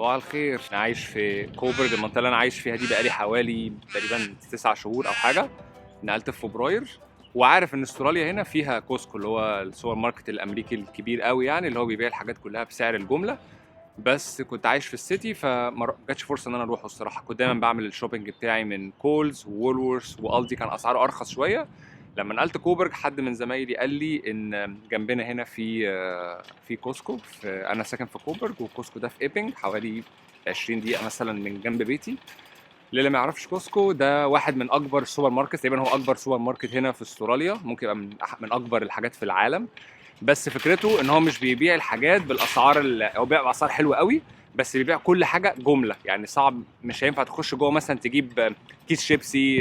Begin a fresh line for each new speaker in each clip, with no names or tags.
صباح الخير. انا عايش في كوبرج، المنطقه اللي انا عايش فيها دي بقالي حوالي تقريبا 9 شهور او حاجه. نقلت في فبراير، وعارف ان استراليا هنا فيها كوسكو اللي هو السوبر ماركت الامريكي الكبير قوي، يعني اللي هو بيبيع الحاجات كلها بسعر الجمله. بس كنت عايش في السيتي فما جاتش فرصه ان انا اروحه الصراحه. كنت دايما بعمل الشوبينج بتاعي من كولز وولورث والدي، كان اسعاره ارخص شويه. لما نقلت كوبرج حد من زمايلي قال لي ان جنبنا هنا في كوسكو، انا ساكن في كوبرج وكوسكو ده في ايبنج حوالي 20 دقيقه مثلا من جنب بيتي. للي ما يعرفش، كوسكو ده واحد من اكبر السوبر ماركت، تقريبا هو اكبر سوبر ماركت هنا في استراليا، ممكن يبقى من اكبر الحاجات في العالم. بس فكرته ان هو مش بيبيع الحاجات بالاسعار هو بيبيع باسعار حلوه قوي، بس بيبيع كل حاجه جمله. يعني صعب، مش هينفع تخش جوه مثلا تجيب كيس شيبسي،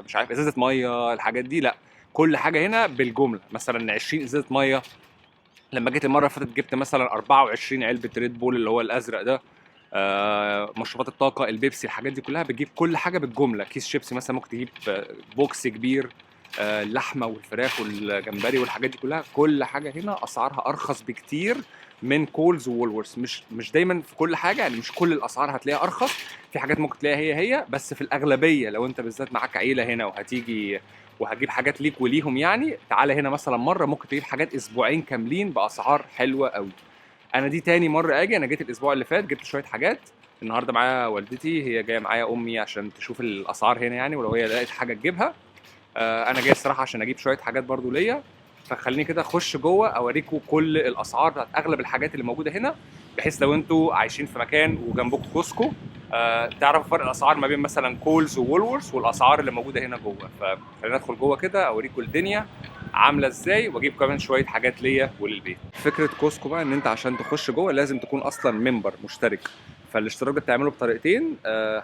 مش عارف ازازه ميه، الحاجات دي لا. كل حاجه هنا بالجمله، مثلا 20 ازازه ميه. لما جيت المره اللي فاتت جبت مثلا 24 علبه ريد بول اللي هو الازرق ده. مشروبات الطاقه، البيبسي، الحاجات دي كلها بتجيب كل حاجه بالجمله. كيس شيبسي مثلا ممكن تجيب بوكس كبير. اللحمه والفراخ والجمبري والحاجات دي كلها، كل حاجه هنا اسعارها ارخص بكتير من كولز وولورث. مش دايما في كل حاجه، يعني مش كل الاسعار هتلاقيها ارخص. في حاجات ممكن تلاقيها هي بس في الاغلبيه لو انت بالذات معاك عيله هنا وهتيجي وهتجيب حاجات ليك وليهم، يعني تعالى هنا مثلا مره ممكن تجيب حاجات اسبوعين كاملين باسعار حلوه قوي. انا دي تاني مره اجي، انا جيت الاسبوع اللي فات جبت شويه حاجات. النهارده معايا والدتي، هي جايه معايا امي عشان تشوف الاسعار هنا يعني، ولو هي لقيت حاجه تجيبها. انا جاي الصراحه عشان اجيب شويه حاجات برضو ليا. فخليني كده اخش جوه اوريكم كل الاسعار بتاعت اغلب الحاجات اللي موجوده هنا، بحيث لو انتوا عايشين في مكان وجنبكم كوسكو تعرفوا فرق الاسعار ما بين مثلا كولز وولورث والاسعار اللي موجوده هنا جوه. فخلينا ندخل جوه كده اوريكم الدنيا عامله ازاي، واجيب كمان شويه حاجات ليا وللبيت. فكره كوسكو بقى ان انت عشان تخش جوه لازم تكون اصلا ممبر مشترك. فالاشتراك ده بتعمله بطريقتين،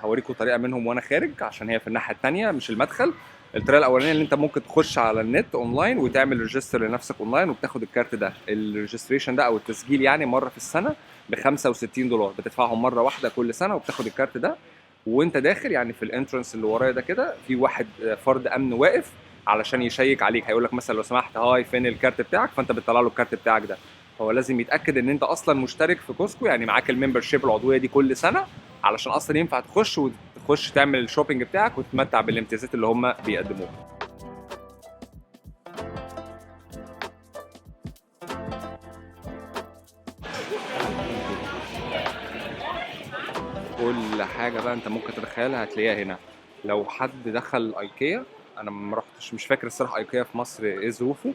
هوريكم طريقه منهم وانا خارج عشان هي في الناحيه الثانيه مش المدخل. الطريقه الاولانيه اللي انت ممكن تخش على النت اونلاين وتعمل ريجستر لنفسك اونلاين وبتاخد الكارت ده. الريجستريشن ده او التسجيل يعني مره في السنه ب $65 بتدفعهم مره واحده كل سنه وبتاخد الكارت ده. وانت داخل يعني في الانترنس اللي ورايا ده كده في واحد فرد امن واقف علشان يشيك عليك، هيقول لك مثلا لو سمحت هاي فين الكارت بتاعك، فانت بتطلع له الكارت بتاعك ده. هو لازم يتاكد ان انت اصلا مشترك في كوسكو، يعني معاك الممبرشيب العضويه دي كل سنه، علشان اصلا ينفع تخش تعمل الشوبينج بتاعك وتتمتع بالامتيازات اللي هم بيقدموها. كل حاجه بقى انت ممكن تتخيلها هتلاقيها هنا. لو حد دخل ايكيا، انا ما رحتش، مش فاكر الصراحه ايكيا في مصر ايه ظروفه،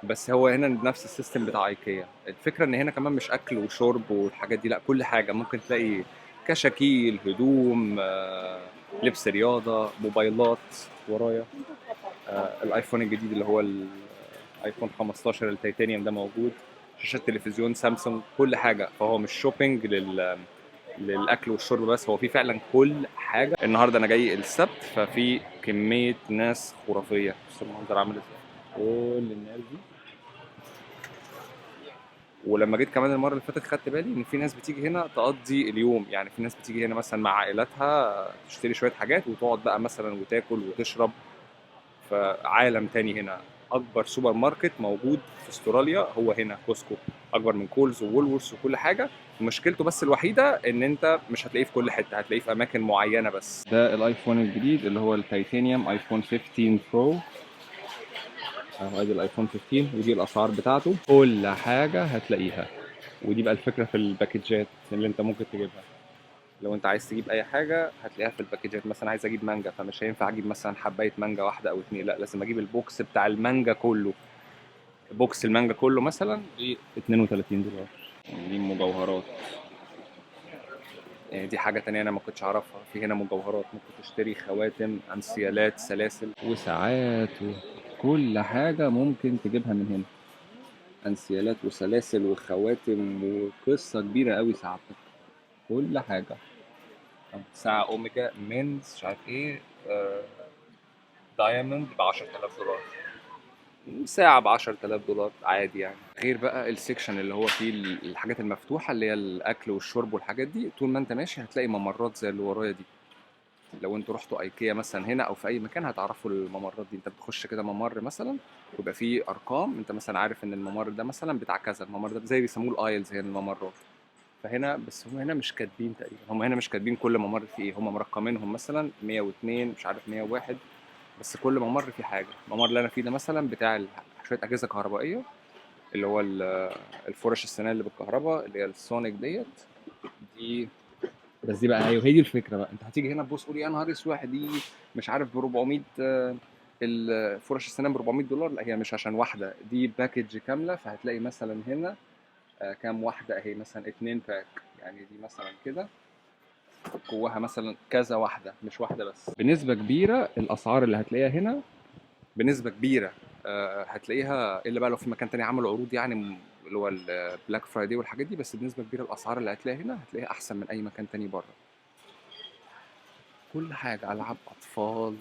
بس هو هنا نفس السيستم بتاع ايكيا. الفكره ان هنا كمان مش اكل وشرب والحاجات دي لا، كل حاجه ممكن تلاقي كشاكيل، هدوم، لبس رياضه، موبايلات. ورايا الايفون الجديد اللي هو الايفون 15 التيتانيوم ده موجود. شاشات تلفزيون سامسونج، كل حاجه. فهو مش شوبينج للاكل والشرب بس، هو في فعلا كل حاجه. النهارده انا جاي السبت ففي كميه ناس خرافيه. بص المنظر عامل ازاي، كل الناس دي. ولما جيت كمان المره اللي فاتت خدت بالي ان في ناس بتيجي هنا تقضي اليوم، يعني في ناس بتيجي هنا مثلا مع عائلاتها تشتري شويه حاجات وتقعد بقى مثلا وتاكل وتشرب. فعالم تاني هنا. اكبر سوبر ماركت موجود في استراليا هو هنا كوسكو، اكبر من كولز وولورث وكل حاجه. مشكلته بس الوحيده ان انت مش هتلاقيه في كل حته، هتلاقيه في اماكن معينه بس. ده الايفون الجديد اللي هو التيتانيوم ايفون 15 برو. اهو ادي الايفون 15 ودي الاسعار بتاعته، كل حاجه هتلاقيها. ودي بقى الفكره في الباكجات اللي انت ممكن تجيبها. لو انت عايز تجيب اي حاجه هتلاقيها في الباكجات. مثلا عايز اجيب مانجا، فمش هينفع اجيب مثلا حبايه مانجا واحده او اتنين، لا لازم اجيب البوكس بتاع المانجا كله. بوكس المانجا كله مثلا ب $32. دي مجوهرات. يعني دي حاجه تانية انا ما كنتش اعرفها، في هنا مجوهرات ممكن تشتري خواتم، انسيالات، سلاسل وساعات كل حاجه ممكن تجيبها من هنا. انسيالات وسلاسل وخواتم وقصه كبيره قوي ساعتك. كل حاجه. ساعة أوميجا مينز مش عارف إيه، دايموند ب $10,000. ساعة ب $10,000 عادي يعني. غير بقى السكشن اللي هو فيه الحاجات المفتوحة اللي هي الأكل والشرب والحاجات دي، طول ما أنت ماشي هتلاقي ممرات زي اللي ورايا دي. لو انتوا رحتوا ايكيا مثلا هنا او في اي مكان هتعرفوا الممرات دي. انت بتخش كده ممر مثلا ويبقى فيه ارقام، انت مثلا عارف ان الممر ده مثلا بتاع كذا، الممر ده زي بيسموه الايلز هنا الممرات. فهنا بس هم هنا مش كاتبين تقريبا، هم هنا مش كاتبين كل ممر فيه ايه، هم مرقمينهم مثلا 102 مش عارف 101، بس كل ممر فيه حاجه. الممر اللي انا فيه ده مثلا بتاع شويه اجهزه كهربائيه، اللي هو الفرش السنان اللي بالكهرباء اللي هي السونيك دي. بس دي بقى هي دي الفكره بقى، انت هتيجي هنا تبص تقول يا نهار اسود دي مش عارف ب 400 الفرش السنان ب 400 دولار. لا هي مش عشان واحده، دي باكج كامله. فهتلاقي مثلا هنا كام واحده اهي، مثلا 2 باك، يعني دي مثلا كده جواها مثلا كذا واحده مش واحده بس. بنسبه كبيره الاسعار اللي هتلاقيها هنا بنسبه كبيره هتلاقيها، الا بقى لو في مكان تاني عملوا عروض يعني اللي هو البلاك فرايداي والحاجات دي، بس بنسبه كبيره الاسعار اللي هتلاقيها هنا هتلاقيها احسن من اي مكان تاني بره. كل حاجه، العاب اطفال.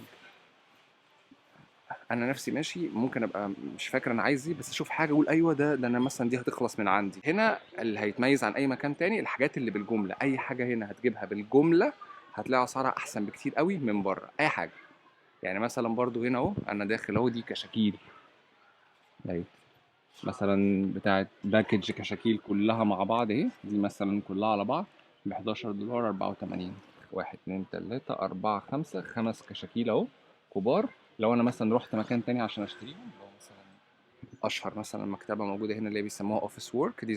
انا نفسي ماشي ممكن ابقى مش فاكر انا عايز ايه، بس اشوف حاجه اقول ايوه ده انا مثلا دي هتخلص من عندي. هنا اللي هيتميز عن اي مكان تاني الحاجات اللي بالجمله، اي حاجه هنا هتجيبها بالجمله هتلاقي اسعارها احسن بكتير قوي من بره اي حاجه. يعني مثلا برضو هنا اهو انا داخل اهو، دي كشاكيل اهي، مثلا بتاعت باكج كشاكيل كلها مع بعض اهي، دي مثلا كلها على بعض ب 11 دولار 84. 1 2 3 4 5 5 كشاكيل اهو كبار. لو انا مثلا رحت مكان تاني عشان اشتريهم، لو مثلا اشهر مثلا مكتبه موجوده هنا اللي هي بيسموها اوفيس وورك، دي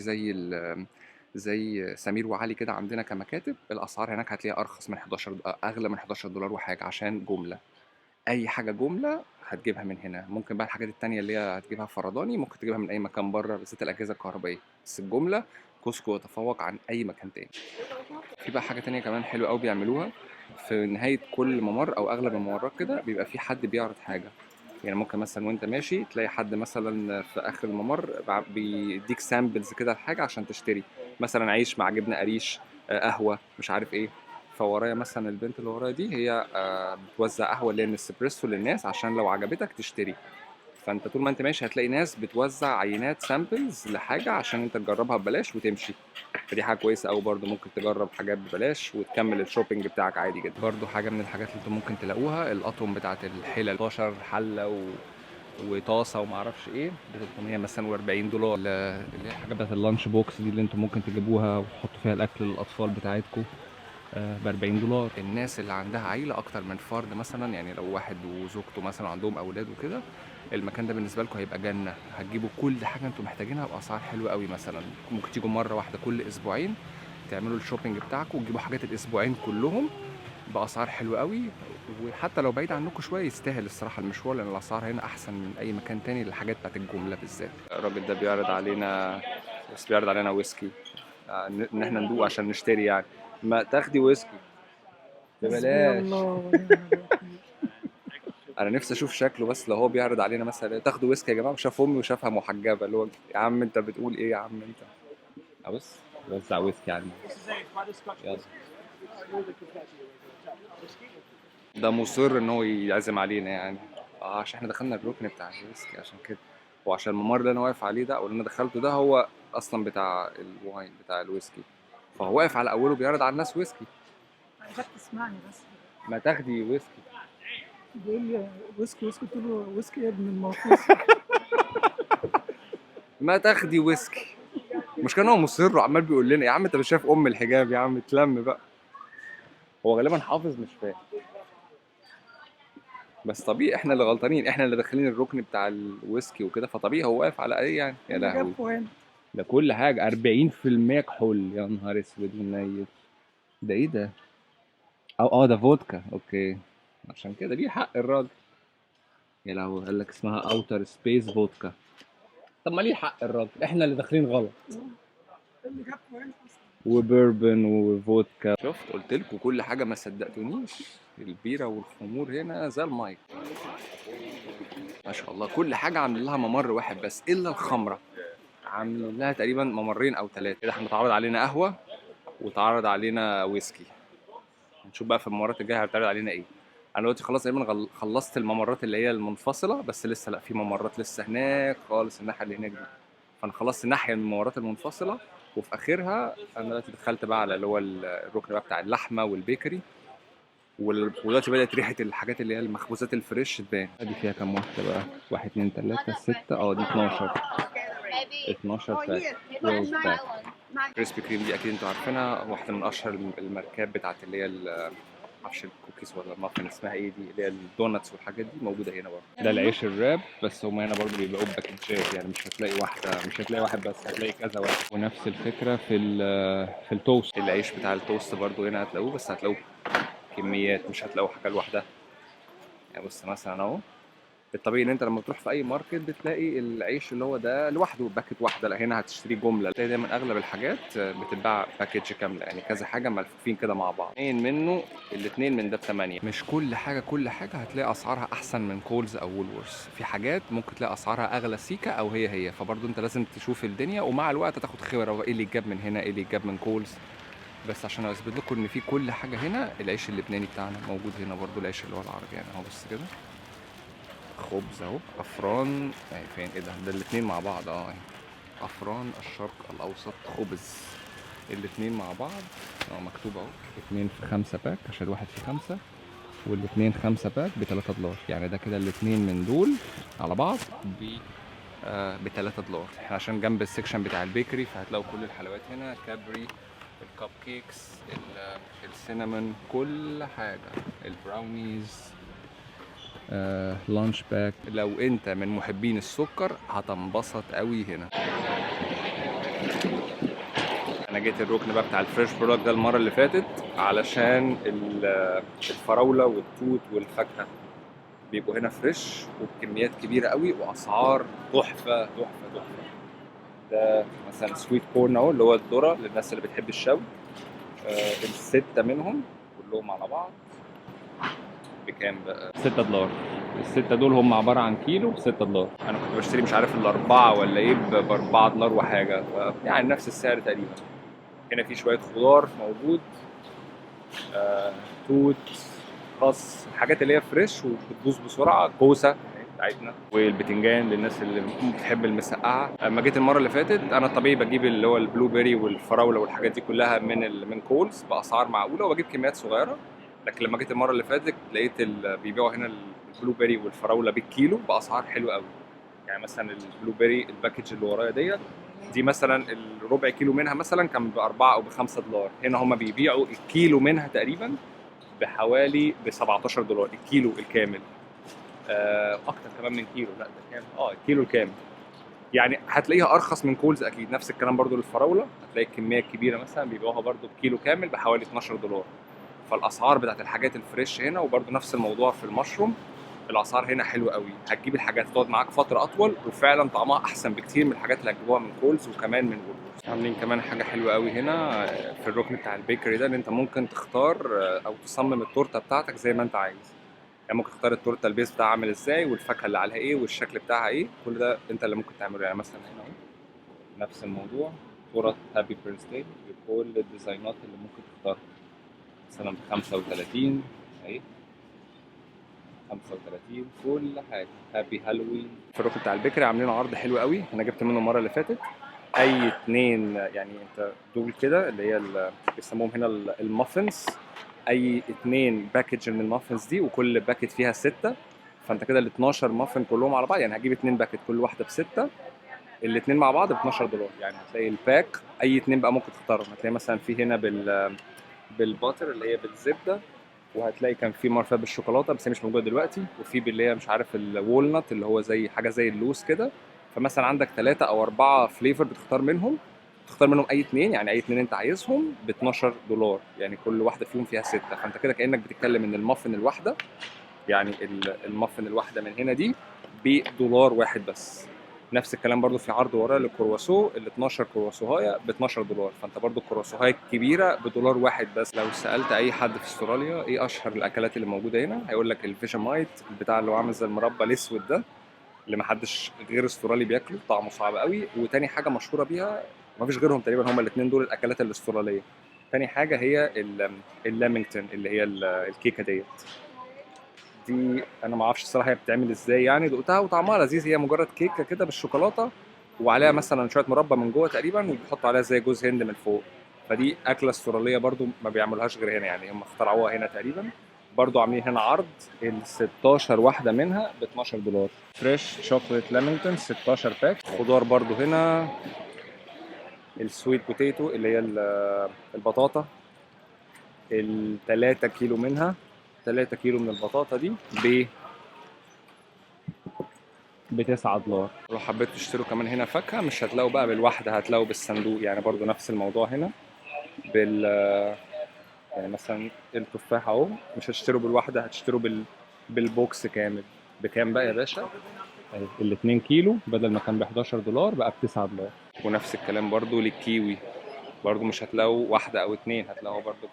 زي سمير وعلي كده عندنا كمكاتب، الاسعار هناك هتلاقيها ارخص من 11، اغلى من 11 دولار وحاجه عشان جمله. اي حاجه جمله هتجيبها من هنا. ممكن بقى الحاجات التانية اللي هي هتجيبها فرداني ممكن تجيبها من اي مكان بره، بالذات الاجهزه الكهربائيه، بس الجمله كوسكو يتفوق عن اي مكان تاني. في بقى حاجه تانية كمان حلوه قوي بيعملوها، في نهايه كل ممر او اغلب الممرات كده بيبقى في حد بيعرض حاجه. يعني ممكن مثلا وانت ماشي تلاقي حد مثلا في اخر الممر بيديك سامبلز كده الحاجه عشان تشتري، مثلا عيش مع جبنه قريش، قهوه مش عارف ايه. فورايا مثلا البنت اللي ورايا دي هي بتوزع قهوه اللي هي الاسبريسو للناس عشان لو عجبتك تشتري. فانت طول ما انت ماشي هتلاقي ناس بتوزع عينات سامبلز لحاجه عشان انت تجربها ببلاش وتمشي. فدي حاجه كويسه قوي برضو، ممكن تجرب حاجات ببلاش وتكمل الشوبينج بتاعك عادي جدا. برضو حاجه من الحاجات اللي انتم ممكن تلاقوها الاطقم بتاعت الحلل، 12 حله وطاسه وما اعرفش ايه ب 300 مثلا و40 دولار. اللي هي الحاجات بتاعت اللانش بوكس دي اللي انتم ممكن تجيبوها وتحطوا فيها الاكل للاطفال بتاعتكم ب 40 دولار. الناس اللي عندها عيله اكتر من فرد مثلا، يعني لو واحد وزوجته مثلا عندهم اولاد وكده، المكان ده بالنسبه لكم هيبقى جنه. هتجيبوا كل حاجه انتم محتاجينها باسعار حلوه قوي. مثلا ممكن تيجوا مره واحده كل اسبوعين تعملوا الشوبينج بتاعكم وتجيبوا حاجات الاسبوعين كلهم باسعار حلوه قوي. وحتى لو بعيد عنكم شويه يستاهل الصراحه المشوار، لان الاسعار هنا احسن من اي مكان تاني للحاجات بتاعت الجمله بالذات. الراجل ده بيعرض علينا، بس بيعرض علينا ويسكي ان احنا ندوق عشان نشتري يعني. ما تاخدي ويسكي
حسبي
ببلاش.
الله ونعم الوكيل.
انا نفسي اشوف شكله، بس لو هو بيعرض علينا مثلا تاخدوا ويسكي يا جماعه، وشاف امي وشافها محجبه، اللي هو يا عم انت بتقول ايه يا عم انت. بص وزع ويسكي على الناس. يلا. ده مصر ان هو يعزم علينا يعني. عشان احنا دخلنا الركن بتاع الويسكي عشان كده. وعشان الممر اللي انا واقف عليه ده او اللي انا دخلته ده هو اصلا بتاع الواين بتاع الويسكي، فهو واقف على اوله بيعرض على الناس ويسكي.
عايزاك تسمعني بس.
ما تاخدي ويسكي.
بيقول لي ويسكي ويسكي، قلت له ويسكي يا ابن الموقوس.
ما تاخدي ويسكي. مش كان هو مصر وعمال بيقول لنا يا عم انت مش شايف ام الحجاب يا عم اتلم بقى. هو غالبا حافظ مش فاهم، بس طبيعي احنا اللي غلطانين، احنا اللي داخلين الركن بتاع الويسكي وكده، فطبيعي هو واقف على ايه يعني. يا
اللي جاب
لهوي
بوينت.
ده كل حاجه 40% كحول، يا نهار اسود منيل. ده ايه ده؟ ده فودكا اوكي. عشان كده ليه حق الراجل. يا لهوي قال لك اسمها اوتر سبيس فودكا. طب ما ليه حق الراجل، احنا اللي داخلين غلط.
اللي جاب بوينت اصلا.
وبربن وفودكا. شفت قلت لكم كل حاجه ما صدقتونيش. البيره والخمور هنا زي المايك. ما شاء الله كل حاجه عامل لها ممر واحد بس الا الخمره، عامل لها تقريبا ممرين او 3 كده. احنا اتعرض علينا قهوه واتعرض علينا ويسكي. هنشوف بقى في الممرات الجايه هيتعرض علينا ايه. انا دلوقتي خلاص تقريبا خلصت الممرات اللي هي المنفصله، بس لسه لا في ممرات لسه هناك خالص الناحيه اللي هناك دي. فانا خلصت ناحيه من الممرات المنفصله، وفي اخرها انا دلوقتي دخلت بقى على اللي هو الركن بقى بتاع اللحمه والبيكري. ودلوقتي بدات ريحه الحاجات اللي هي المخبوزات الفريش تبان. ادي فيها كام واحده بقى؟ 1 2 3 6 دي 12. 12 باك 12 باك. كريسبي كريم دي اكيد انتوا عارفينها، واحده من اشهر الماركات بتاعت اللي هي معرفش الكوكيز ولا المافن اسمها ايه دي، اللي هي الدوناتس والحاجات دي موجوده هنا برضه. ده العيش الراب، بس هم هنا برضه بيبيعوه باكيتات، يعني مش هتلاقي واحده، مش هتلاقي واحد بس، هتلاقي كذا واحد. ونفس الفكره في التوست، العيش بتاع التوست برضه هنا هتلاقوه، بس هتلاقوه كميات، مش هتلاقوا حاجه لوحدها. يعني بص مثلا اهو، الطبيعي ان انت لما بتروح في اي ماركت بتلاقي العيش اللي هو ده لوحده باكت واحده، لا هنا هتشتري جمله. تلاقي دايما اغلب الحاجات بتتباع باكج كامله، يعني كذا حاجه ملفوفين كده مع بعض. اتنين منه، الاتنين من ده ب8. مش كل حاجه هتلاقي اسعارها احسن من كولز او وولورث، في حاجات ممكن تلاقي اسعارها اغلى سيكه او هي، فبرضه انت لازم تشوف الدنيا، ومع الوقت هتاخد خبره ايه اللي يتجاب من هنا، ايه اللي يتجاب من كولز. بس عشان اثبت لكم ان في كل حاجه هنا، العيش اللبناني بتاعنا موجود هنا برضه، العيش اللي هو العربي يعني اهو، بص كده خبز اهو، افران اهي، فين ايه ده الاتنين مع بعض اهي، افران الشرق الاوسط خبز، الاتنين مع بعض مكتوب اهو، 2 في 5 باك عشان الواحد في 5، والاتنين 5 باك ب$3، يعني ده كده الاتنين من دول على بعض ب$3. احنا عشان جنب السكشن بتاع البيكري، فهتلاقوا كل الحلويات هنا، كابري، الكب كيكس، السينامون، كل حاجة، البراونيز، لانش باك. لو انت من محبين السكر هتنبسط قوي هنا. انا جيت الركن بقى بتاع الفريش برودكت ده المره اللي فاتت، علشان الفراوله والتوت والفاكهه بيبقوا هنا فريش وبكميات كبيره قوي، واسعار تحفه تحفه تحفه. ده مثلا سويت كورن اهو، اللي هو الذره للناس اللي بتحب الشوي، الستة منهم كلهم على بعض بكام بقى؟ $6. الستة دول هم عبارة عن كيلو ب$6. أنا كنت بشتري مش عارف الأربعة ولا إيه ب$4 وحاجة، يعني نفس السعر تقريبا. هنا في شوية خضار موجود، توت، خس، الحاجات اللي هي فريش وبتبوظ بسرعة، كوسة بتاعتنا، والبتنجان للناس اللي بتحب المسقعة. اما جيت المرة اللي فاتت، أنا طبيعي بجيب اللي هو البلو بيري والفراولة والحاجات دي كلها من كولز بأسعار معقولة، وبجيب كميات صغيرة. لكن لما جيت المرة اللي فاتت لقيت بيبيعوا هنا البلو بيري والفراولة بالكيلو بأسعار حلوة قوي. يعني مثلا البلو بيري الباكج اللي ورايا دي مثلا الربع كيلو منها مثلا كان ب4 او ب5 دولار، هنا هم بيبيعوا الكيلو منها تقريبا بحوالي ب$17 الكيلو الكامل. اكتر كمان من كيلو، لا ده كام، الكيلو الكامل. يعني هتلاقيها ارخص من كولز اكيد. نفس الكلام برضو للفراوله، هتلاقي الكميه الكبيره مثلا بيبيعوها برضو بكيلو كامل بحوالي $12. فالاسعار بتاعت الحاجات الفريش هنا، وبرضو نفس الموضوع في المشروم، الاسعار هنا حلوه قوي. هتجيب الحاجات تقعد معاك فتره اطول، وفعلا طعمها احسن بكتير من الحاجات اللي هتجيبوها من كولز وكمان من وولورث. عاملين كمان حاجه حلوه قوي هنا في الركن بتاع البيكري ده، ان انت ممكن تختار او تصمم التورته بتاعتك زي ما انت عايز. يعني ممكن تختار التورته البيس بتاعها عامل ازاي، والفاكهه اللي عليها ايه، والشكل بتاعها ايه، كل ده انت اللي ممكن تعمله. يعني مثلا هنا اهو نفس الموضوع، تورت هابي بيرثداي بكل الديزاينات اللي ممكن تختارها، مثلا ب 35 اهي، 35 كل حاجه. هابي هالوين. في الركن بتاع البيكري عاملين عرض حلو قوي، انا جبت منه المره اللي فاتت. اي اتنين يعني انت دول كده اللي هي بيسموهم هنا المافنز، اي اتنين باكج من المافنز دي، وكل باكج فيها 6، فانت كده ال 12 مافن كلهم على بعض، يعني هجيب اتنين باكج كل واحده ب6، الاتنين مع بعض ب$12. يعني هتلاقي الباك اي اتنين بقى ممكن تختارهم. هتلاقي مثلا في هنا بالباتر اللي هي بالزبده، وهتلاقي كان في مارفا بالشوكولاته بس هي مش موجوده دلوقتي، وفي باللي هي مش عارف الوولنت اللي هو زي حاجه زي اللوز كده. فمثلا عندك 3 أو 4 فليفر بتختار منهم، اي اتنين، يعني اي اتنين انت عايزهم ب$12، يعني كل واحده فيهم فيها 6. فانت كده كانك بتتكلم ان المافن الواحده، يعني المافن الواحده من هنا دي بدولار واحد بس. نفس الكلام برضو في عرض ورا للكرواسو، ال 12 كرواسوهايه ب$12، فانت برضو الكرواسوهايه الكبيره بدولار واحد بس. لو سالت اي حد في استراليا ايه اشهر الاكلات اللي موجوده هنا، هيقول لك الفيجامايت، البتاع اللي هو عامل زي المربى الاسود ده، اللي محدش غير استرالي بياكله، طعمه صعب قوي. وتاني حاجه مشهوره بيها، مفيش غيرهم تقريبا، هما الاثنين دول الاكلات الاستراليه. تاني حاجه هي اللامينغتون، اللي هي الكيكه دي انا ما اعرفش الصراحه هي بتتعمل ازاي، يعني دقتها وطعمها لذيذ، هي مجرد كيكه كده بالشوكولاته، وعليها مثلا شويه مربى من جوه تقريبا، وبيحطوا عليها زي جوز هند من فوق. فدي اكله استراليه برضو ما بيعملوهاش غير هنا، يعني هم اخترعوها هنا تقريبا. برضو عاملين هنا عرض، ال 16 واحده منها ب$12. فريش شوكليت لامينغتون 16 باك. خضار برضو هنا، السويت بوتيتو اللي هي البطاطا، ال3 كيلو منها، 3 كيلو من البطاطا دي ب 9 دولار. لو حبيتوا تشتروا كمان هنا فاكهة مش هتلاقوا بقى بالواحدة، هتلاقوا بالصندوق، يعني برضو نفس الموضوع هنا بال يعني مثلا التفاح اهو مش هتشتروا بالواحدة، هتشتروا بالبوكس كامل. بكام بقى يا باشا؟ اهي ال 2 كيلو بدل ما كان ب 11 دولار بقى ب 9 دولار. ونفس الكلام برضو للكيوي، برضو مش هتلاقوا واحدة او اتنين، هتلاقوا برضو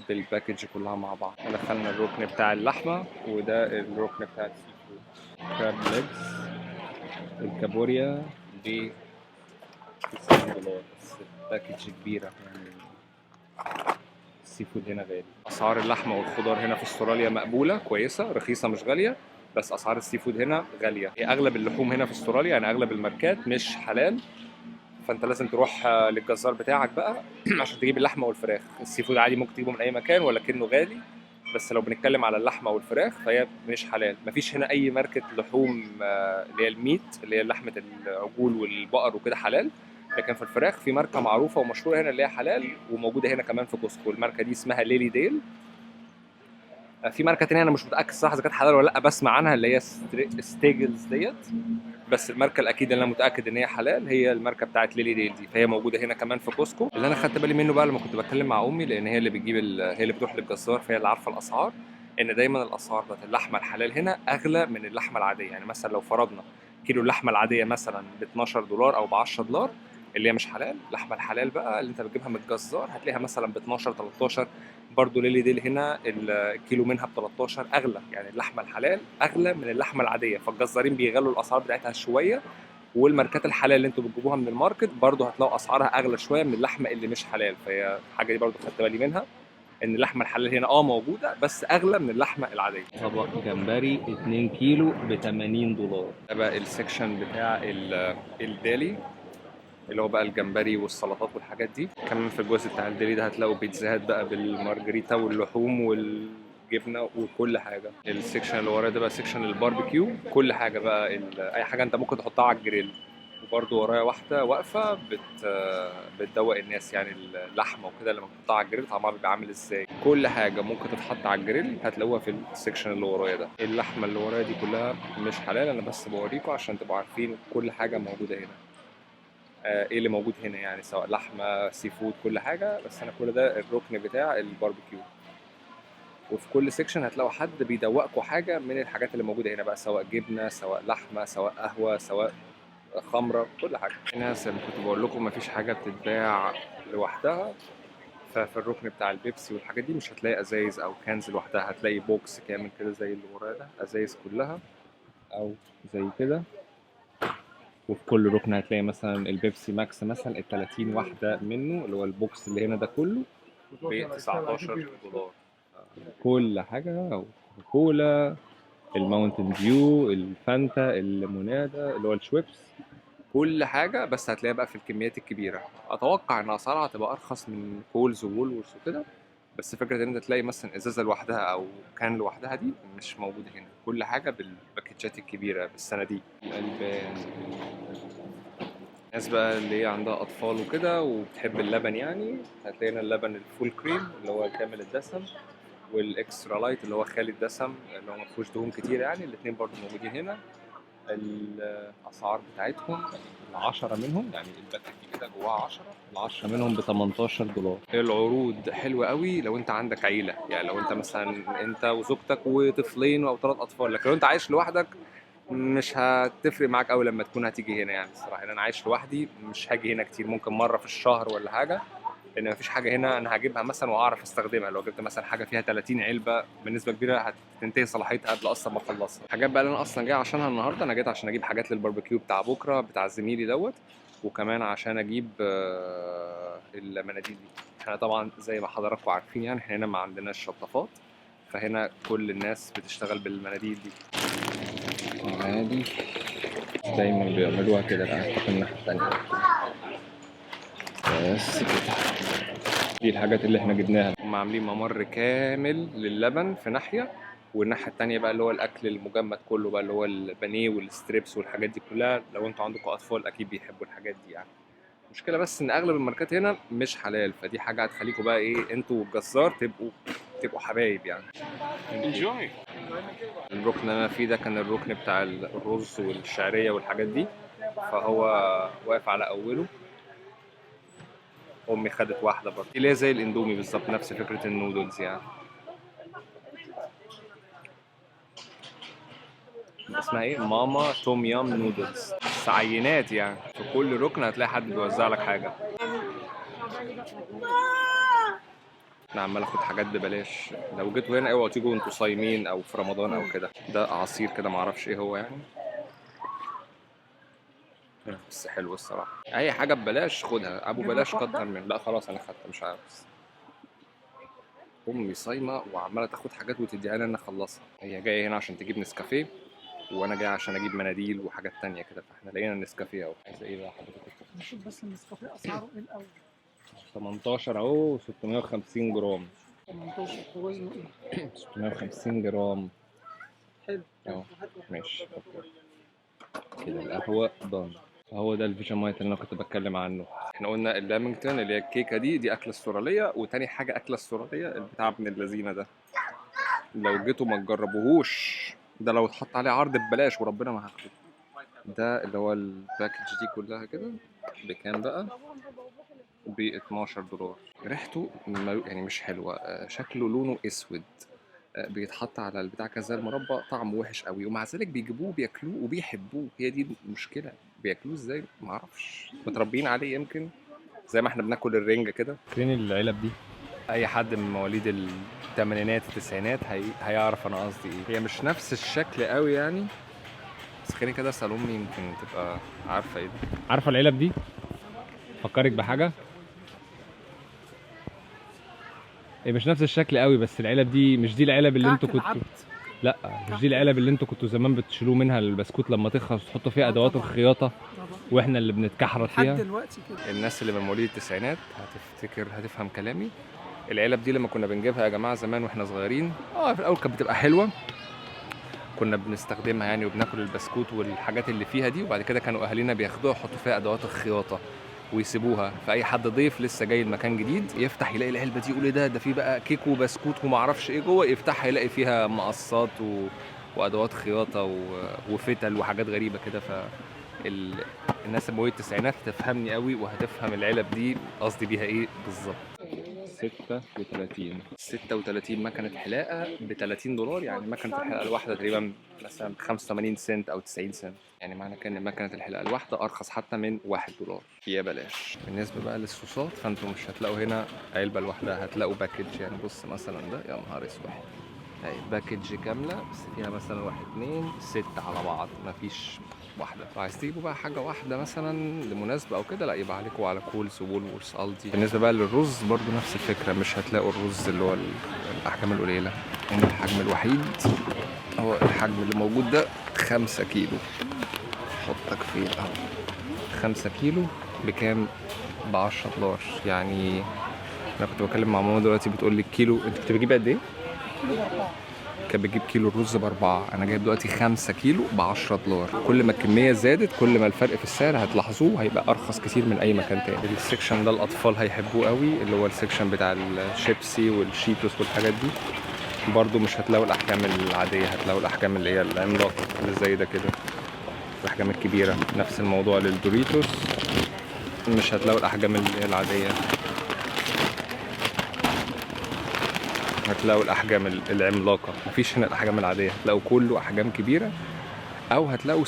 بالباكج كلها مع بعض. دخلنا الركن بتاع اللحمة، وده الركن بتاع السي فود. كراب ليجز الكابوريا ب 90 دولار، بس باكج كبيرة يعني. السي فود هنا غالي. اسعار اللحمه والخضار هنا في استراليا مقبوله كويسه، رخيصه مش غاليه، بس اسعار السي فود هنا غاليه. هي اغلب اللحوم هنا في استراليا يعني اغلب الماركات مش حلال، فانت لازم تروح للجزار بتاعك بقى عشان تجيب اللحمه والفراخ. السي فود عادي ممكن تجيبه من اي مكان ولكنه غالي، بس لو بنتكلم على اللحمه والفراخ فهي مش حلال. مفيش هنا اي ماركه لحوم اللي هي الميت اللي هي لحمه العجول والبقر وكده حلال، لكن في الفراخ في ماركه معروفه ومشهوره هنا اللي هي حلال وموجوده هنا كمان في كوسكو. الماركه دي اسمها ليلي ديل. في ماركه تانية انا مش متاكد صراحه اذا كانت حلال ولا لا، بسمع عنها اللي هي ستيجلز ديت، بس الماركه الاكيد اللي انا متاكد ان هي حلال هي الماركه بتاعت ليلي ديل دي، فهي موجوده هنا كمان في كوسكو. اللي انا خدت بالي منه بقى لما كنت بتكلم مع امي، لان هي اللي بتجيب هي اللي بتروح للجزار فهي اللي عارفه الاسعار، ان دايما الاسعار بتاعت اللحمه الحلال هنا اغلى من اللحمه العاديه. يعني مثلا لو فرضنا كيلو اللحمه العاديه مثلا ب 12 دولار او ب 10 دولار اللي هي مش حلال، اللحمه الحلال بقى اللي انت بتجيبها من الجزار هتلاقيها مثلا ب 12 13. برضه ليلي ديل هنا الكيلو منها ب 13 اغلى، يعني اللحمه الحلال اغلى من اللحمه العاديه، فالجزارين بيغلوا الاسعار بتاعتها شويه. والماركات الحلال اللي انتوا بتجيبوها من الماركت برضه هتلاقوا اسعارها اغلى شويه من اللحمه اللي مش حلال، فهي الحاجه دي برضه خدت بالي منها، ان اللحمه الحلال هنا موجوده بس اغلى من اللحمه العاديه. طبق جمبري 2 كيلو ب 80 دولار. ده بقى السكشن بتاع الدالي اللي هو بقى الجمبري والسلطات والحاجات دي. كمان في الجزء بتاع الديلي ده هتلاقوا بيتزاهات بقى بالمارجريتا واللحوم والجبنه وكل حاجه. السكشن اللي وراه ده بقى سكشن الباربيكيو، كل حاجه بقى اي حاجه انت ممكن تحطها على الجريل. وبرده ورايا واحده واقفه بتدوق الناس يعني اللحمه وكده لما بتحطها على الجريل طعمها بيبقى عامل ازاي. كل حاجه ممكن تتحط على الجريل هتلاقوها في السكشن اللي ورايا ده. اللحمه اللي ورايا دي كلها مش حلال، انا بس بوريكم عشان تبقوا عارفين كل حاجه موجوده هنا. ايه اللي موجود هنا يعني، سواء لحمه سي فود كل حاجه، بس انا كل ده الركن بتاع الباربيكيو. وفي كل سيكشن هتلاقوا حد بيدوقكم حاجه من الحاجات اللي موجوده هنا بقى، سواء جبنه سواء لحمه سواء قهوه سواء خمره كل حاجه. هنا زي ما كنت بقول لكم مفيش حاجه بتتباع لوحدها، ففي الركن بتاع البيبسي والحاجات دي مش هتلاقي ازايز او كنز لوحدها، هتلاقي بوكس كامل كده زي اللي ورايا ده ازايز كلها او زي كده. وفي كل ركن هتلاقي مثلا البيبسي ماكس مثلا ال 30 واحدة منه اللي هو البوكس اللي هنا ده كله ب 19 دولار. كل حاجة، كولا، الماونتن ديو، الفانتا، الليمونادا اللي هو الشويبس، كل حاجة، بس هتلاقيها بقى في الكميات الكبيرة. أتوقع إن أسعارها هتبقى أرخص من كولز وولورز وكده، بس فكرة إن أنت تلاقي مثلا إزازة لوحدها أو كان لوحدها دي مش موجودة هنا، كل حاجة بالباكيتات الكبيرة بالصناديق. الألبان، الناس بقى اللي هي عندها أطفال وكده وبتحب اللبن يعني هتلاقينا اللبن الفول كريم اللي هو كامل الدسم، والإكسترا لايت اللي هو خالي الدسم اللي هو مفيهوش دهون كتير يعني، الاتنين برضو موجودين هنا. الأسعار بتاعتهم 10 منهم يعني الباكت دي كده جواها 10، ال10 منهم ب 18 دولار. العروض حلوة قوي لو انت عندك عيلة، يعني لو انت مثلا انت وزوجتك وطفلين او 3 اطفال، لكن لو انت عايش لوحدك مش هتفرق معاك قوي لما تكون هتيجي هنا. يعني الصراحه انا عايش لوحدي مش هاجي هنا كتير، ممكن مره في الشهر ولا حاجه، لان مفيش حاجه هنا انا هجيبها مثلا واعرف استخدمها. لو جبت مثلا حاجه فيها 30 علبه بنسبه كبيره هتنتهي صلاحيتها قبل اصلا ما اخلصها. الحاجات بقى اللي انا اصلا جاي عشانها النهارده، انا جيت عشان اجيب حاجات للباربيكيو بتاع بكره بتاع زميلي دوت، وكمان عشان اجيب المناديل دي. احنا طبعا زي ما حضراتكم عارفين يعني احنا هنا ما عندناش شطافات، فهنا كل الناس بتشتغل بالمناديل دي عادي، دايما بيعملوها كده. بقى نشوف الناحية التانية بس كده. دي الحاجات اللي احنا جبناها. هم عاملين ممر كامل للبن في ناحية، والناحية التانية بقى اللي هو الأكل المجمد كله بقى اللي هو البانيه والستريبس والحاجات دي كلها. لو انتوا عندكم أطفال أكيد بيحبوا الحاجات دي يعني. المشكله بس ان اغلب الماركات هنا مش حلال، فدي حاجه هتخليكوا بقى ايه، انتوا والجزار تبقوا حبايب يعني.
Enjoy.
الركن اللي انا فيه ده كان الركن بتاع الرز والشعريه والحاجات دي، فهو واقف على اوله. امي خدت واحده برضه، اللي هي زي الاندومي بالظبط، نفس فكره النودلز يعني. اسمها ايه؟ ماما توم يام نودلز. بس عينات يعني، في كل ركن هتلاقي حد بيوزع لك حاجه. انا عمال اخد حاجات ببلاش. لو جيتوا هنا اوعوا تيجوا وانتوا صايمين او في رمضان او كده. ده عصير كده معرفش ايه هو يعني، بس حلو الصراحه. اي حاجه ببلاش خدها، ابو بلاش كتر من. لا خلاص انا خدت مش عاوز. امي صايمه وعماله تاخد حاجات وتديها لي انا اخلصها. هي جايه هنا عشان تجيب نسكافيه، وانا جاي عشان اجيب مناديل وحاجات تانية كده، فاحنا لقينا النسكافيه اهو. عايز ايه بقى حضرتك؟
نشوف بس النسكافيه اسعاره ايه الاول.
18 اهو، 650 جرام.
18 هو وزنه ايه؟
650 جرام
حلو.
اهو. ماشي كده القهوه ضن. هو ده الفيجامايت اللي انا كنت بتكلم عنه. احنا قلنا اللامينجتون اللي هي الكيكه دي اكله استراليه، وتاني حاجه اكله استراليه البتاع ابن اللذينه ده. لو جيتوا ما تجربوهوش، ده لو اتحط عليه عرض ببلاش وربنا ما هاخده. ده اللي هو الباكج دي كلها كده بكام بقى؟ ب 12 دولار. ريحته يعني مش حلوه، شكله لونه اسود، بيتحط على البتاع كذا المربى، طعمه وحش قوي، ومع ذلك بيجيبوه بياكلوه وبيحبوه. هي دي المشكله، بياكلوه ازاي معرفش، متربيين عليه يمكن زي ما احنا بناكل الرنجة كده. فين العلب دي؟ اي حد من مواليد الثمانينات التسعينات هيعرف انا قصدي ايه. هي مش نفس الشكل قوي يعني، بس خليني كده اسال امي يمكن تبقى عارفه ايه ده. عارفه العلب دي فكرك بحاجه؟ هي مش نفس الشكل قوي، بس العلب دي مش دي العلب اللي انتوا كنتوا. لا مش دي العلب اللي انتوا كنتوا زمان بتشيلوه منها البسكوت لما تخلص وتحطوا فيها ادوات الخياطه واحنا اللي بنتكحرت فيها.
لحد دلوقتي كده.
الناس اللي من مواليد التسعينات هتفهم كلامي. العلب دي لما كنا بنجيبها يا جماعه زمان واحنا صغيرين، في الاول كانت بتبقى حلوه، كنا بنستخدمها يعني وبناكل البسكوت والحاجات اللي فيها دي، وبعد كده كانوا اهالينا بياخدوها يحطوا فيها ادوات الخياطه ويسيبوها. فاي حد ضيف لسه جاي المكان جديد يفتح يلاقي العلبه دي، يقول ايه ده في بقى كيك وبسكوت وما اعرفش ايه جوه، يفتحها يلاقي فيها مقصات وادوات خياطه وفتل وحاجات غريبه كده. الناس اللي مواليد التسعينات هتفهمني قوي وهتفهم العلب دي قصدي بيها ايه بالظبط. 36 مكنة حلاقة ب 30 دولار، يعني مكنة الحلاقة الواحدة تقريبا مثلا ب 85 سنت أو 90 سنت، يعني معنى كده إن مكنة الحلاقة الواحدة أرخص حتى من 1 دولار. يا بلاش. بالنسبة بقى للصوصات فأنتوا مش هتلاقوا هنا علبة لوحدها، هتلاقوا باكج. يعني بص مثلا ده، يا نهار اسود، اهي باكج كاملة بس فيها مثلا 1 2 6 على بعض، مفيش واحدة. لو عايز تجيبوا بقى حاجة واحدة مثلا لمناسبة أو كده، لا يبقى عليكوا على كولز وولورث ألدي. بالنسبة بقى للرز برضو نفس الفكرة، مش هتلاقوا الرز اللي هو الأحجام القليلة. هنا الحجم الوحيد هو الحجم اللي موجود ده 5 كيلو. حطك فين أهو، 5 كيلو بكام؟ ب10 دولار. يعني أنا كنت بكلم مع ماما دلوقتي بتقول لي الكيلو أنت كنت بتجيب قد إيه؟ كان بيجيب كيلو الرز ب4، انا جايب دلوقتي 5 كيلو ب10 دولار. كل ما الكميه زادت كل ما الفرق في السعر هتلاحظوه هيبقى ارخص كتير من اي مكان تاني. السكشن ده الاطفال هيحبوه قوي، اللي هو السكشن بتاع الشيبسي والشيتوس والحاجات دي. برضو مش هتلاقوا الاحجام العاديه، هتلاقوا الاحجام اللي هي العملاقه اللي زي ده كده، الاحجام الكبيره. نفس الموضوع للدوريتوس، مش هتلاقوا الاحجام اللي هي العاديه، هتلاقوا الاحجام العملاقه. مفيش هنا الاحجام العاديه، هتلاقوا كله احجام كبيره، او هتلاقوا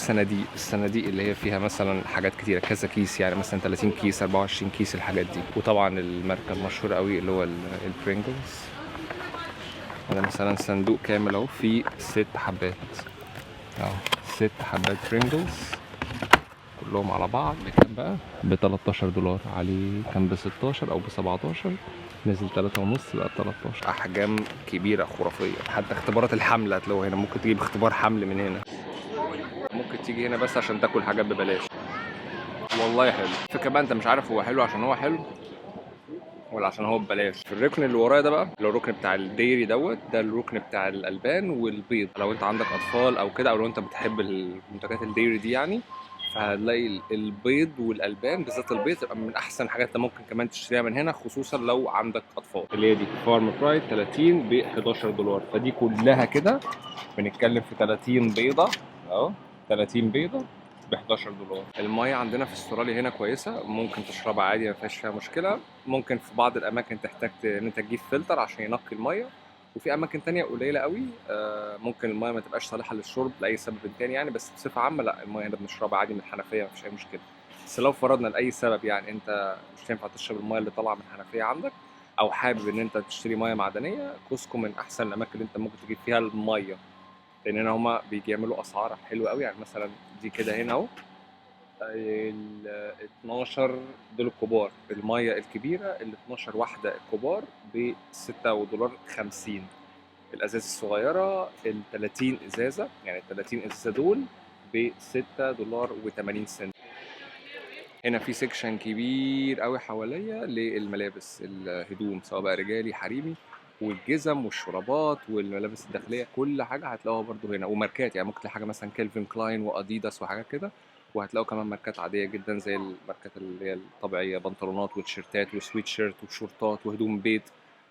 الصناديق اللي هي فيها مثلا حاجات كتيره كذا كيس، يعني مثلا 30 كيس 24 كيس الحاجات دي. وطبعا الماركه المشهوره قوي اللي هو البرينجلز. هذا مثلا صندوق كامل اهو فيه 6 حبات اهو، 6 حبات برينجلز كلهم على بعض بكام بقى؟ ب 13 دولار. عليه كان ب 16 او ب 17، نزل 3.5 بقى 13. احجام كبيره خرافيه. حتى اختبارات الحمل هتلاقوها هنا، ممكن تجيب اختبار حمل من هنا. ممكن تيجي هنا بس عشان تاكل حاجات ببلاش. والله حلو. الفكره بقى انت مش عارف هو حلو عشان هو حلو ولا عشان هو ببلاش. في الركن اللي ورايا ده بقى، اللي هو الركن بتاع الديري دوت، ده الركن بتاع الالبان والبيض. لو انت عندك اطفال او كده، او لو انت بتحب المنتجات الديري دي يعني، فهتلاقي البيض والالبان، بالذات البيض، تبقى من احسن حاجات انت ممكن كمان تشتريها من هنا، خصوصا لو عندك اطفال. اللي هي دي فارم برايد 30 ب $11، فدي كلها كده بنتكلم في 30 بيضه اهو، 30 بيضه ب $11. الميه عندنا في استراليا هنا كويسه، ممكن تشربها عادي ما فيهاش فيها مشكله. ممكن في بعض الاماكن تحتاج ان انت تجيب فلتر عشان ينقي الميه، وفي اماكن تانية قليله قوي ممكن الميه ما تبقاش صالحه للشرب لاي سبب تاني يعني، بس بصفه عامه لا، الميه هنا بنشربها عادي من الحنفيه، ما فيش اي مشكله. بس لو فرضنا لاي سبب يعني انت مش هينفع تشرب الميه اللي طالعه من الحنفيه عندك، او حابب ان انت تشتري ميه معدنيه، كوسكو من احسن الاماكن اللي انت ممكن تجيب فيها الميه، لان هنا هما بيعملوا اسعار حلوه قوي. يعني مثلا دي كده هنا اهو ال 12 دول الكبار، الميه الكبيره ال 12 واحده الكبار ب $6.50. الازاز الصغيره ال 30 ازازه، يعني ال 30 ازازه دول ب $6.80. هنا في سيكشن كبير قوي حواليا للملابس، الهدوم سواء بقى رجالي حريمي، والجزم والشرابات والملابس الداخليه، كل حاجه هتلاقوها برضو هنا. وماركات يعني ممكن تلاقي حاجه مثلا كيلفين كلاين واديداس وحاجات كده، وهتلاقوا كمان ماركات عاديه جدا زي الماركات اللي هي الطبيعيه، بنطلونات وتيشيرتات وسويت شيرت وشورتات وهدوم بيت،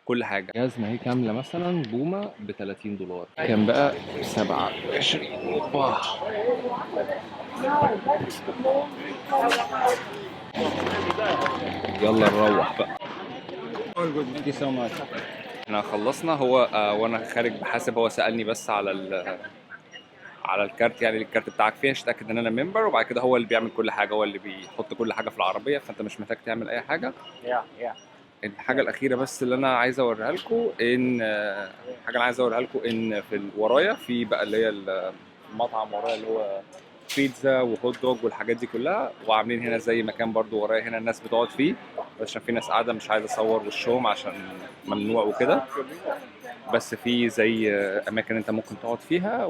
كل حاجه. جزمه هي كامله مثلا بوما ب $30، كان بقى 27. يلا نروح بقى.
All good. Thank you so much.
احنا خلصنا. هو وانا خارج بحاسب هو سالني بس على الكارت، يعني الكارت بتاعك فيه عشان تتاكد ان انا ممبر، وبعد كده هو اللي بيعمل كل حاجه، هو اللي بيحط كل حاجه في العربيه، فانت مش محتاج تعمل اي حاجه.
Yeah.
الحاجه الاخيره بس اللي انا عايز اوريها لكم ان في ورايا في بقى اللي هي المطعم ورايا اللي هو بيتزا وهوت دوج والحاجات دي كلها، وعاملين هنا زي مكان برضو ورايا هنا الناس بتقعد فيه، بس عشان في ناس قاعده مش عايز اصور وشهم عشان ممنوع وكده. بس في زي اماكن انت ممكن تقعد فيها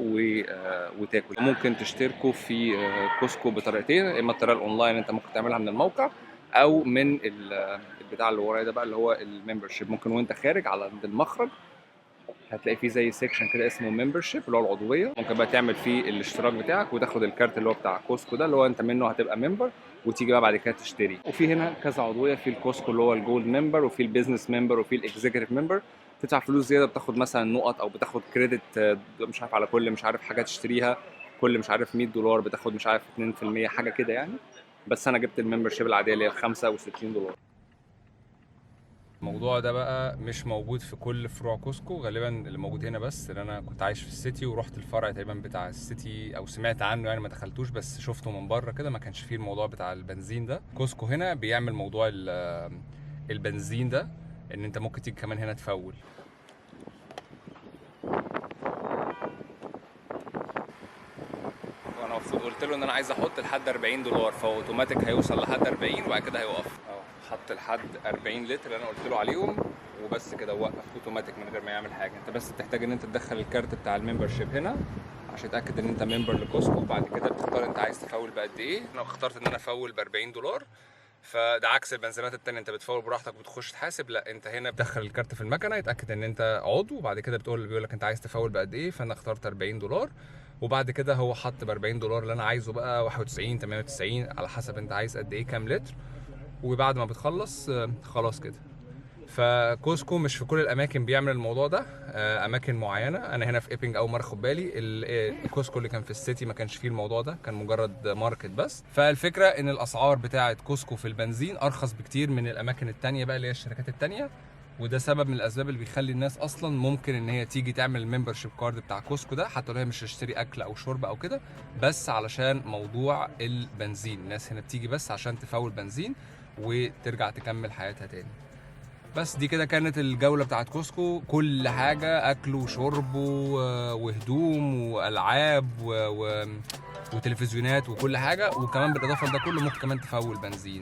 وتاكل. ممكن تشتركوا في كوسكو بطريقتين، اما الطريقه الاونلاين انت ممكن تعملها من الموقع، او من البتاع اللي ورايا ده بقى اللي هو الممبرشيب. ممكن وانت خارج على عند المخرج هتلاقي فيه زي سيكشن كده اسمه ممبرشيب اللي هو العضويه، ممكن بقى تعمل فيه الاشتراك بتاعك وتاخد الكارت اللي هو بتاع كوسكو ده اللي هو انت منه هتبقى ممبر، وتيجي بقى بعد كده تشتري. وفي هنا كذا عضويه، في الكوسكو اللي هو الجولد ممبر، وفي البيزنس ممبر، وفي الاكزيكتيف ممبر. تدفع فلوس زياده بتاخد مثلا نقط او بتاخد كريدت مش عارف على كل مش عارف حاجه تشتريها، كل مش عارف $100 بتاخد مش عارف 2% حاجه كده يعني. بس انا جبت الممبرشيب العاديه اللي هي $65. الموضوع ده بقى مش موجود في كل فروع كوسكو، غالبا اللي موجود هنا بس، لان انا كنت عايش في السيتي ورحت الفرع تقريبا بتاع السيتي او سمعت عنه يعني، ما دخلتوش بس شفته من بره كده، ما كانش فيه الموضوع بتاع البنزين ده. كوسكو هنا بيعمل موضوع البنزين ده، ان انت ممكن تيجي كمان هنا تفول. وانا المفروض قلت له ان انا عايز احط لحد $40، فهو اوتوماتيك هيوصل لحد 40 وبعد كده هيوقف اهو. حط لحد 40 لتر اللي انا قلت له عليهم وبس كده، وقف اوتوماتيك من غير ما يعمل حاجه. انت بس بتحتاج ان انت تدخل الكارت بتاع الممبرشيب هنا عشان تتاكد ان انت ممبر لكوسكو، وبعد كده بتختار انت عايز تفول بقد ايه. انا اخترت ان انا افول ب $40، فده عكس البنزينات التانية انت بتفول براحتك وبتخش تحاسب، لا انت هنا بتدخل الكارت في المكنه يتاكد ان انت عضو، وبعد كده بيقول لك انت عايز تفول بقد ايه. فانا اخترت $40، وبعد كده هو حط ب $40 اللي انا عايزه بقى 91 98 على حسب انت عايز قد ايه كام لتر. وبعد ما بتخلص خلاص كده. فكوسكو مش في كل الاماكن بيعمل الموضوع ده، اماكن معينه. انا هنا في ايبنج اول مره اخد بالي، الكوسكو اللي كان في السيتي ما كانش فيه الموضوع ده، كان مجرد ماركت بس. فالفكره ان الاسعار بتاعه كوسكو في البنزين ارخص بكتير من الاماكن التانية بقى اللي هي الشركات التانية، وده سبب من الاسباب اللي بيخلي الناس اصلا ممكن ان هي تيجي تعمل الممبرشيب كارد بتاع كوسكو ده، حتى لو هي مش هتشتري اكل او شرب او كده، بس علشان موضوع البنزين. الناس هنا بتيجي بس عشان تفول بنزين وترجع تكمل حياتها تاني. بس دي كده كانت الجولة بتاعت كوسكو، كل حاجة أكل وشرب وهدوم وألعاب وتلفزيونات وكل حاجة، وكمان بالإضافة لده كله ممكن كمان تفول بنزين.